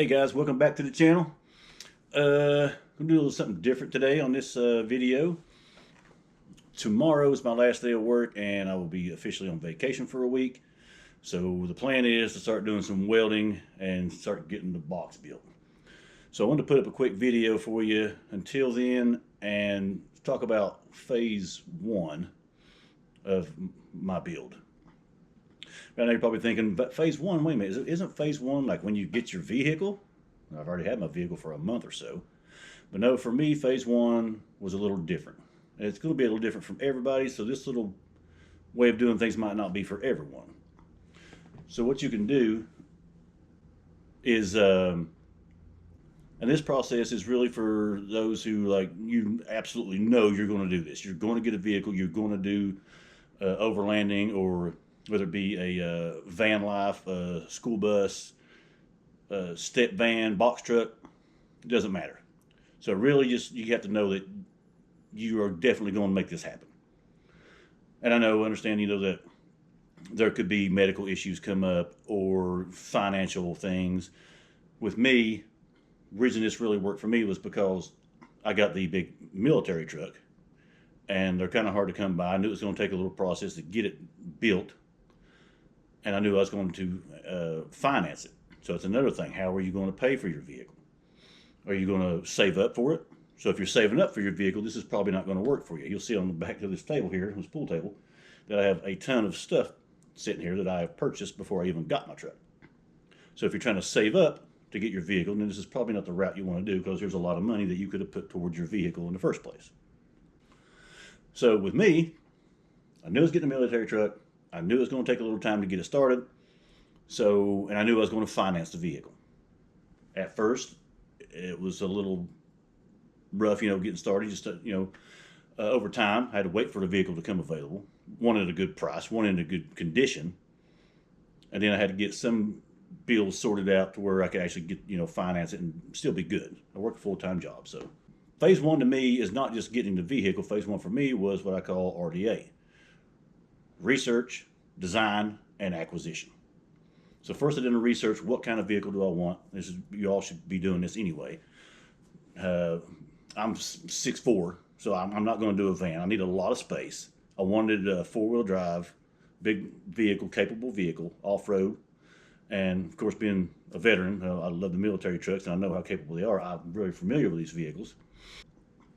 Hey guys, welcome back to the channel. I'm gonna do a little something different today on this video. Tomorrow is my last day of work and I will be officially on vacation for a week. So the plan is to start doing some welding and start getting the box built. So I wanted to put up a quick video for you until then and talk about phase one of my build. Right now you're probably thinking, but phase one, wait a minute, isn't phase one like when you get your vehicle? I've already had my vehicle for a month or so. But no, for me, phase one was a little different. And it's going to be a little different from everybody, so this little way of doing things might not be for everyone. So what you can do is, and this process is really for those who, like, you absolutely know you're going to do this. You're going to get a vehicle, you're going to do overlanding, or whether it be a van life, a school bus, a step van, box truck, it doesn't matter. So really just you have to know that you are definitely going to make this happen. And I know, understand, that there could be medical issues come up or financial things. With me, the reason this really worked for me was because I got the big military truck and they're kind of hard to come by. I knew it was going to take a little process to get it built, and I knew I was going to finance it. So it's another thing. How are you going to pay for your vehicle? Are you going to save up for it? So if you're saving up for your vehicle, this is probably not going to work for you. You'll see on the back of this table here, this pool table, that I have a ton of stuff sitting here that I have purchased before I even got my truck. So if you're trying to save up to get your vehicle, then this is probably not the route you want to do, because there's a lot of money that you could have put towards your vehicle in the first place. So with me, I knew I was getting a military truck. I knew it was going to take a little time to get it started. So, and I knew I was going to finance the vehicle. At first, it was a little rough, getting started. Just, over time, I had to wait for the vehicle to come available. One at a good price, one in a good condition. And then I had to get some bills sorted out to where I could actually get, finance it and still be good. I work a full-time job. So phase one to me is not just getting the vehicle. Phase one for me was what I call RDA. Research, design, and acquisition. So first I did a research, what kind of vehicle do I want? You all should be doing this anyway. I'm 6'4", so I'm not going to do a van. I need a lot of space. I wanted a four-wheel drive, big vehicle, capable vehicle, off-road. And of course, being a veteran, I love the military trucks and I know how capable they are. I'm very familiar with these vehicles.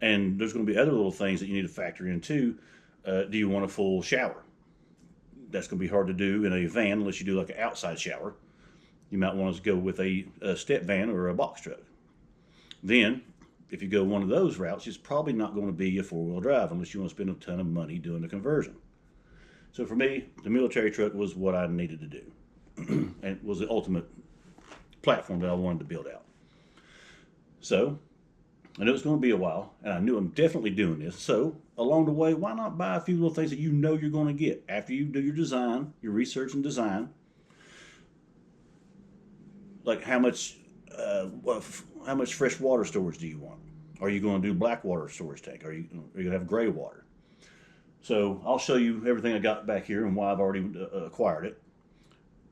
And there's going to be other little things that you need to factor in too. Do you want a full shower? That's going to be hard to do in a van unless you do like an outside shower. You might want to go with a step van or a box truck. Then, if you go one of those routes, it's probably not going to be a four-wheel drive unless you want to spend a ton of money doing the conversion. So for me, the military truck was what I needed to do. And it was the ultimate platform that I wanted to build out. So I knew it was going to be a while, and I knew I'm definitely doing this. So along the way, why not buy a few little things that you know you're going to get after you do your design, your research and design? Like how much fresh water storage do you want? Are you going to do black water storage tank? Are you going to have gray water? So I'll show you everything I got back here and why I've already acquired it.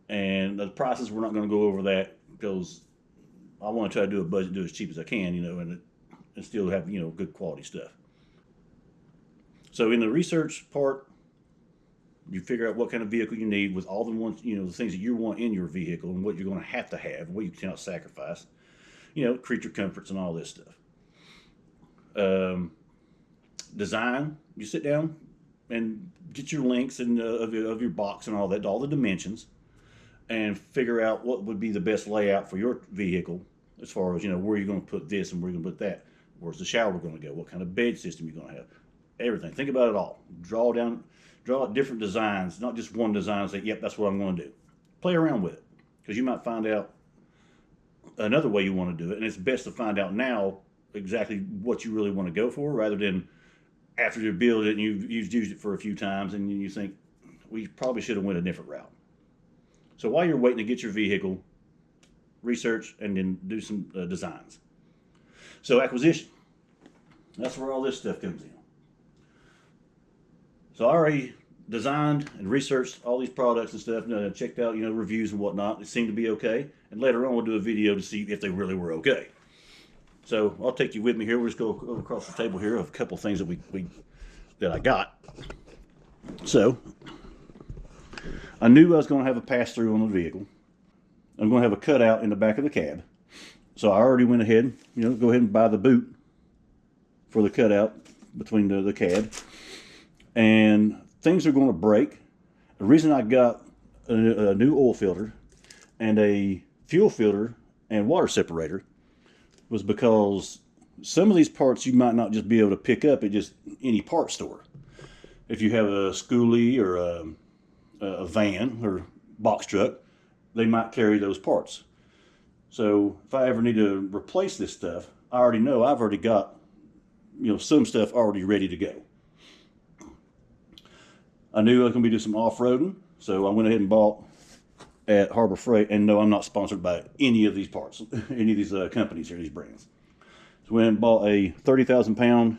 And the prices, we're not going to go over that because I want to try to do a budget, do as cheap as I can, and still have, good quality stuff. So in the research part, you figure out what kind of vehicle you need with all the ones, the things that you want in your vehicle and what you're going to have, what you cannot sacrifice, creature comforts and all this stuff. Design, you sit down and get your links and of your box and all that, all the dimensions, and figure out what would be the best layout for your vehicle as far as, where you're going to put this and where you're going to put that. Where's the shower going to go? What kind of bed system you're going to have? Everything. Think about it all. Draw out different designs, not just one design and say, yep, that's what I'm going to do. Play around with it, because you might find out another way you want to do it, and it's best to find out now exactly what you really want to go for, rather than after you build it and you've used it for a few times and you think, we probably should have went a different route. So while you're waiting to get your vehicle, research and then do some designs. So acquisition, that's where all this stuff comes in. So I already designed and researched all these products and stuff, and checked out, reviews and whatnot. They seemed to be okay. And later on, we'll do a video to see if they really were okay. So I'll take you with me here. We'll just go across the table here of a couple of things that I got. So I knew I was going to have a pass through on the vehicle. I'm going to have a cutout in the back of the cab. So I already went ahead, go ahead and buy the boot for the cutout between the cab. And things are going to break. The reason I got a new oil filter and a fuel filter and water separator was because some of these parts you might not just be able to pick up at just any part store. If you have a schoolie or a van or box truck, they might carry those parts. So if I ever need to replace this stuff, I already know I've already got, some stuff already ready to go. I knew I was going to be doing some off-roading, so I went ahead and bought at Harbor Freight, and no, I'm not sponsored by any of these parts, any of these companies or these brands. So I went and bought a 30,000 pound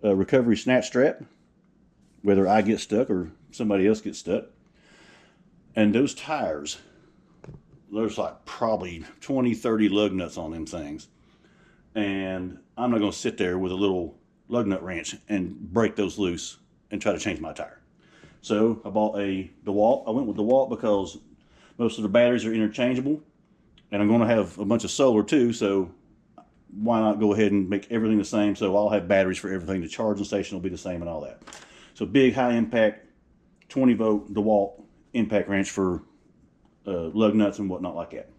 recovery snatch strap, whether I get stuck or somebody else gets stuck. And those tires, there's like probably 20, 30 lug nuts on them things. And I'm not going to sit there with a little lug nut wrench and break those loose and try to change my tire. So I bought a DeWalt. I went with DeWalt because most of the batteries are interchangeable. And I'm going to have a bunch of solar too, so why not go ahead and make everything the same, so I'll have batteries for everything. The charging station will be the same and all that. So big, high impact, 20 volt DeWalt impact wrench for lug nuts and whatnot like that.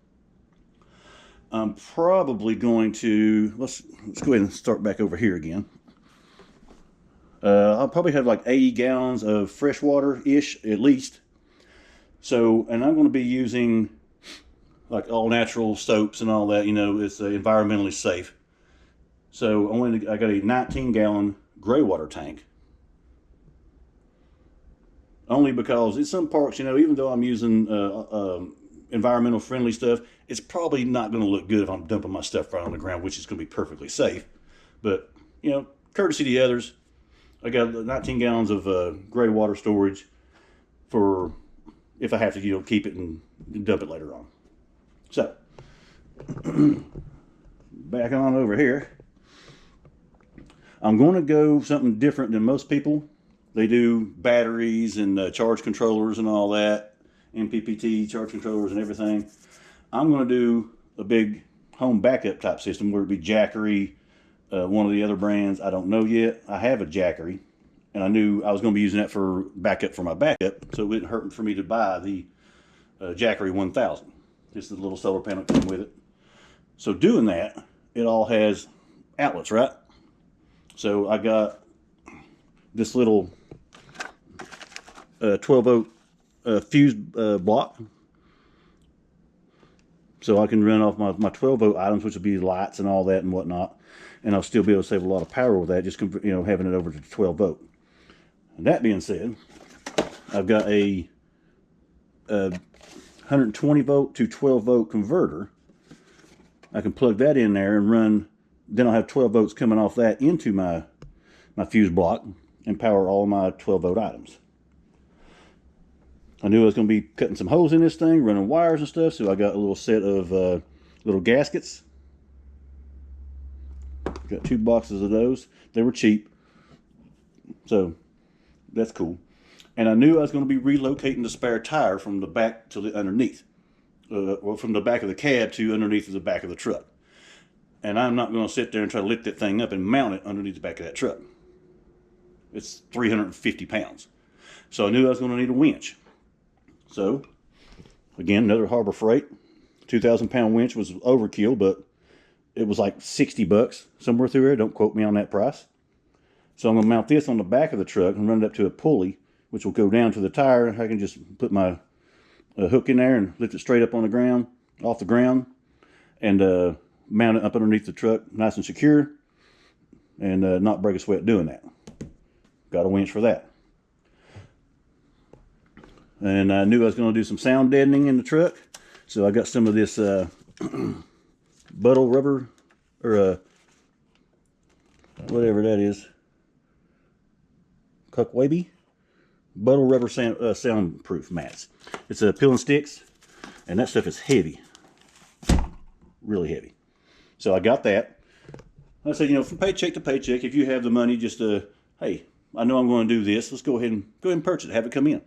I'm probably going to, let's go ahead and start back over here again. I'll probably have like 80 gallons of fresh water-ish at least. So, and I'm going to be using like all natural soaps and all that, it's environmentally safe. So I got a 19-gallon gray water tank. Only because in some parts, even though I'm using environmental friendly stuff, it's probably not going to look good if I'm dumping my stuff right on the ground, which is going to be perfectly safe. But, courtesy to the others, I got 19 gallons of gray water storage for if I have to, keep it and dump it later on. So, back on over here. I'm going to go something different than most people. They do batteries and charge controllers and all that, MPPT charge controllers and everything. I'm going to do a big home backup type system, where it be Jackery, one of the other brands. I don't know yet. I have a Jackery, and I knew I was going to be using that for backup for my backup, so it wouldn't hurt for me to buy the Jackery 1000. Just the little solar panel came with it. So doing that, it all has outlets, right? So I got this little 12 volt fuse block. So I can run off my 12 volt items, which will be lights and all that and whatnot. And I'll still be able to save a lot of power with that, just having it over to 12 volt. And that being said, I've got a 120 volt to 12 volt converter. I can plug that in there and run, then I'll have 12 volts coming off that into my fuse block and power all my 12 volt items. I knew I was going to be cutting some holes in this thing, running wires and stuff, so I got a little set of little gaskets. Got 2 boxes of those. They were cheap, so that's cool. And I knew I was going to be relocating the spare tire from the back to the underneath. Or from the back of the cab to underneath the back of the truck. And I'm not going to sit there and try to lift that thing up and mount it underneath the back of that truck. It's 350 pounds. So I knew I was going to need a winch. So, again, another Harbor Freight. 2,000 pound winch was overkill, but it was like 60 bucks, somewhere through there. Don't quote me on that price. So I'm going to mount this on the back of the truck and run it up to a pulley, which will go down to the tire. I can just put my hook in there and lift it straight up on the ground, off the ground, and mount it up underneath the truck nice and secure, and not break a sweat doing that. Got a winch for that. And I knew I was going to do some sound deadening in the truck, so I got some of this buttle rubber, or whatever that is, Cuckwaby Bottle rubber soundproof mats. It's a peel and sticks, and that stuff is heavy, really heavy. So I got that. I said, you know, from paycheck to paycheck, if you have the money, just hey, I know I'm going to do this. Let's go ahead and purchase it. Have it come in.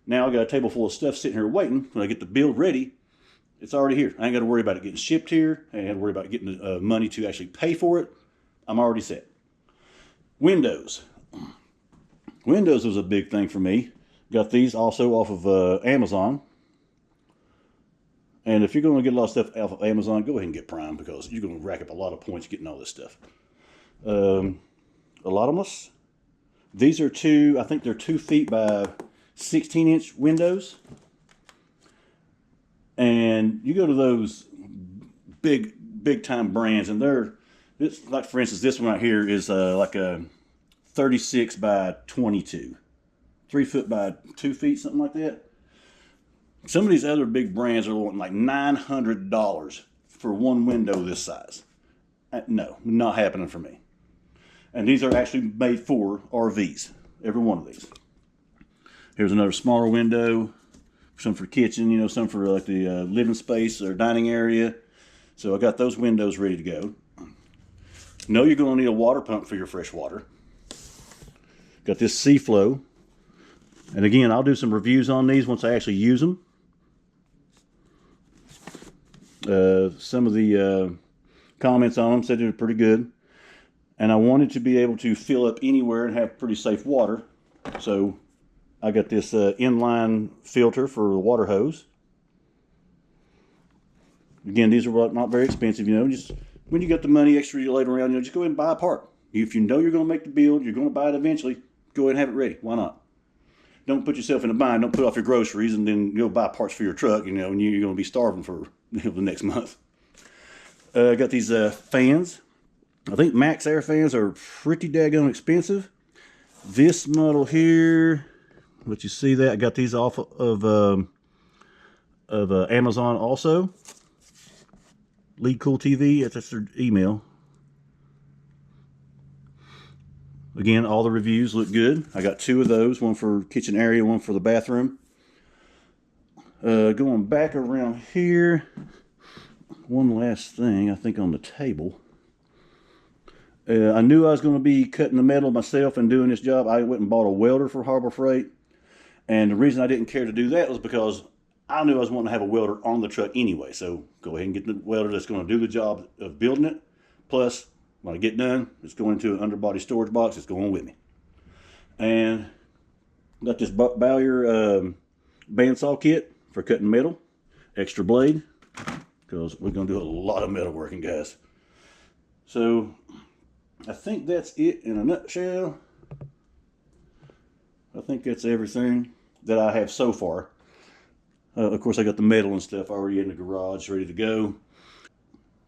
Now I got a table full of stuff sitting here waiting. When I get the build ready, it's already here. I ain't got to worry about it getting shipped here. I ain't got to worry about getting the money to actually pay for it. I'm already set. Windows. Windows was a big thing for me. Got these also off of Amazon. And if you're going to get a lot of stuff off of Amazon, go ahead and get Prime, because you're going to rack up a lot of points getting all this stuff. Allotments. These are I think they're 2 feet by 16-inch windows. And you go to those big time brands, and it's like, for instance, this one right here is like a 36 by 22, 3 foot by 2 feet, something like that. Some of these other big brands are wanting like $900 for one window this size. No, not happening for me. And these are actually made for RVs, every one of these. Here's another smaller window, some for kitchen, you know, some for like the living space or dining area. So I got those windows ready to go. Know you're going to need a water pump for your fresh water. Got this Seaflow. And again, I'll do some reviews on these once I actually use them. Some of the comments on them said they were pretty good. And I wanted to be able to fill up anywhere and have pretty safe water. So I got this inline filter for the water hose. Again, these are not very expensive, you know. Just when you got the money extra you later around, you know, just go ahead and buy a part. If you know you're going to make the build, you're going to buy it eventually, go ahead and have it ready. Why not? Don't put yourself in a bind. Don't put off your groceries and then go buy parts for your truck, you know, and you're going to be starving for the next month. I got these fans. I think Max Air fans are pretty daggone expensive. This model here, let you see that. I got these off of Amazon also. Lead Cool TV, that's their email. Again, all the reviews look good. I got 2 of those, one for kitchen area, one for the bathroom. Going back around here, one last thing, I think on the table. I knew I was going to be cutting the metal myself and doing this job. I went and bought a welder for Harbor Freight. And the reason I didn't care to do that was because I knew I was wanting to have a welder on the truck anyway. So go ahead and get the welder that's going to do the job of building it. Plus, when I get done, it's going into an underbody storage box. It's going with me. And got this Bowyer bandsaw kit for cutting metal. Extra blade, because we're going to do a lot of metal working, guys. So I think that's it in a nutshell. I think that's everything that I have so far. Of course, I got the metal and stuff already in the garage, ready to go.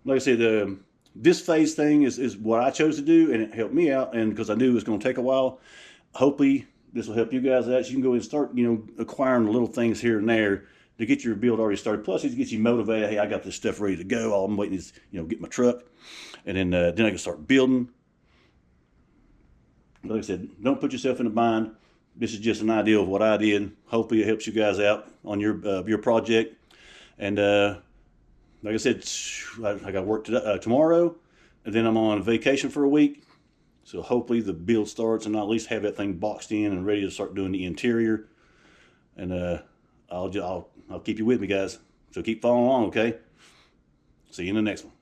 Like I said, this phase thing is what I chose to do, and it helped me out. And because I knew it was going to take a while, hopefully this will help you guys out. So you can go and start, you know, acquiring little things here and there to get your build already started. Plus, it gets you motivated. Hey, I got this stuff ready to go. All I'm waiting is, you know, get my truck, and then I can start building. Like I said, don't put yourself in a bind. This is just an idea of what I did. Hopefully it helps you guys out on your project. And like I said, I got work tomorrow, and then I'm on vacation for a week. So hopefully the build starts, and I'll at least have that thing boxed in and ready to start doing the interior. And I'll keep you with me, guys. So keep following along, okay? See you in the next one.